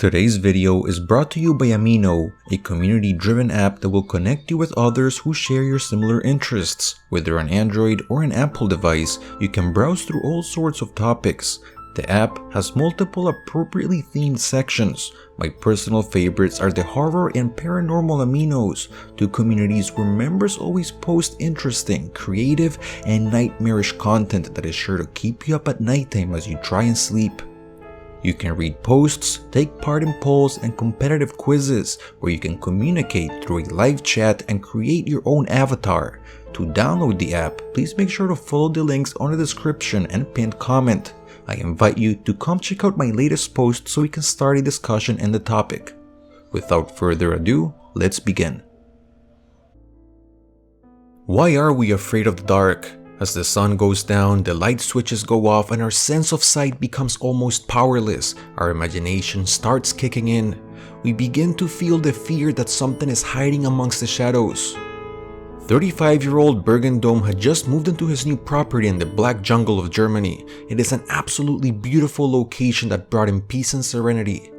Today's video is brought to you by Amino, a community-driven app that will connect you with others who share your similar interests. Whether an Android or an Apple device, you can browse through all sorts of topics. The app has multiple appropriately themed sections. My personal favorites are the horror and paranormal Aminos, two communities where members always post interesting, creative, and nightmarish content that is sure to keep you up at nighttime as you try and sleep. You can read posts, take part in polls, and competitive quizzes where you can communicate through a live chat and create your own avatar. To download the app, please make sure to follow the links on the description and pinned comment. I invite you to come check out my latest post so we can start a discussion in the topic. Without further ado, let's begin. Why are we afraid of the dark? As the sun goes down, the light switches go off and our sense of sight becomes almost powerless. Our imagination starts kicking in. We begin to feel the fear that something is hiding amongst the shadows. 35-year-old Bergendom had just moved into his new property in the Black Jungle of Germany. It is an absolutely beautiful location that brought him peace and serenity.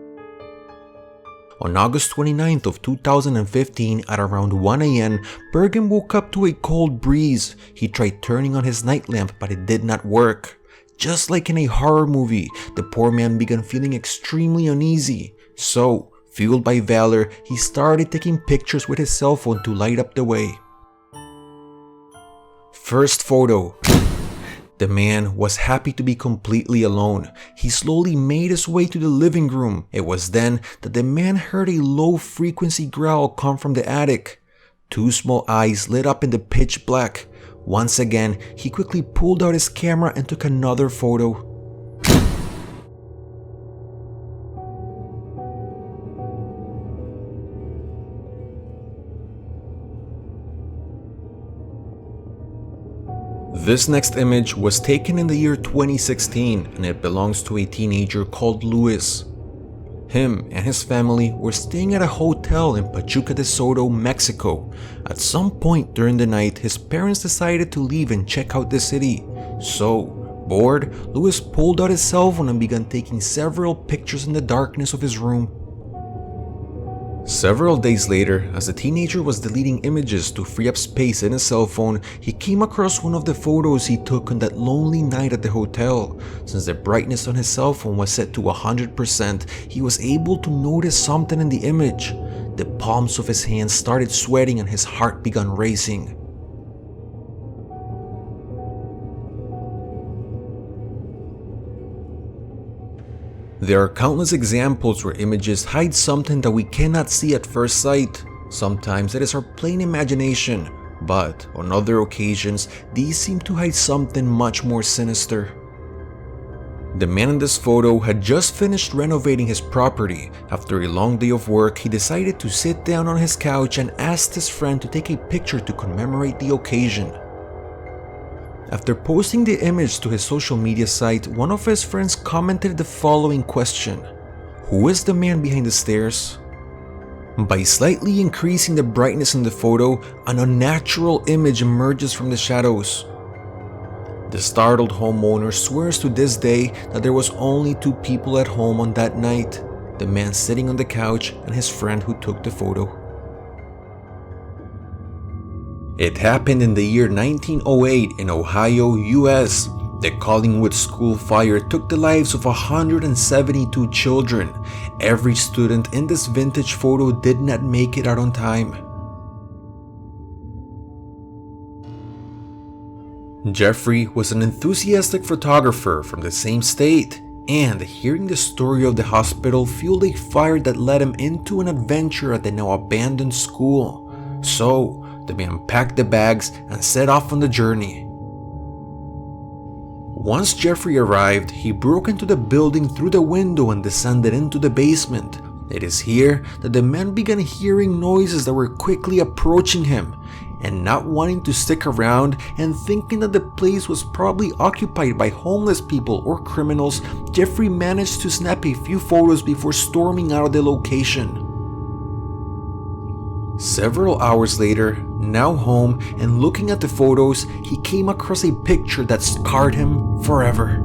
On August 29th of 2015 at around 1 AM, Bergen woke up to a cold breeze. He tried turning on his night lamp, but it did not work. Just like in a horror movie, the poor man began feeling extremely uneasy. So, fueled by valor, he started taking pictures with his cell phone to light up the way. First photo. The man was happy to be completely alone. He slowly made his way to the living room. It was then that the man heard a low-frequency growl come from the attic. Two small eyes lit up in the pitch black. Once again, he quickly pulled out his camera and took another photo. This next image was taken in the year 2016 and it belongs to a teenager called Luis. Him and his family were staying at a hotel in Pachuca de Soto, Mexico. At some point during the night, his parents decided to leave and check out the city. So, bored, Luis pulled out his cell phone and began taking several pictures in the darkness of his room. Several days later, as the teenager was deleting images to free up space in his cell phone, he came across one of the photos he took on that lonely night at the hotel. Since the brightness on his cell phone was set to 100%, he was able to notice something in the image. The palms of his hands started sweating and his heart began racing. There are countless examples where images hide something that we cannot see at first sight. Sometimes it is our plain imagination, but on other occasions, these seem to hide something much more sinister. The man in this photo had just finished renovating his property. After a long day of work, he decided to sit down on his couch and asked his friend to take a picture to commemorate the occasion. After posting the image to his social media site, one of his friends commented the following question: "Who is the man behind the stairs?" By slightly increasing the brightness in the photo, an unnatural image emerges from the shadows. The startled homeowner swears to this day that there was only two people at home on that night: the man sitting on the couch and his friend who took the photo. It happened in the year 1908 in Ohio, US. The Collingwood school fire took the lives of 172 children. Every student in this vintage photo did not make it out on time. Jeffrey was an enthusiastic photographer from the same state, and hearing the story of the hospital fueled a fire that led him into an adventure at the now abandoned school. So, the man packed the bags and set off on the journey. Once Jeffrey arrived, he broke into the building through the window and descended into the basement. It is here that the man began hearing noises that were quickly approaching him, and not wanting to stick around and thinking that the place was probably occupied by homeless people or criminals, Jeffrey managed to snap a few photos before storming out of the location. Several hours later, now home and looking at the photos, he came across a picture that scarred him forever.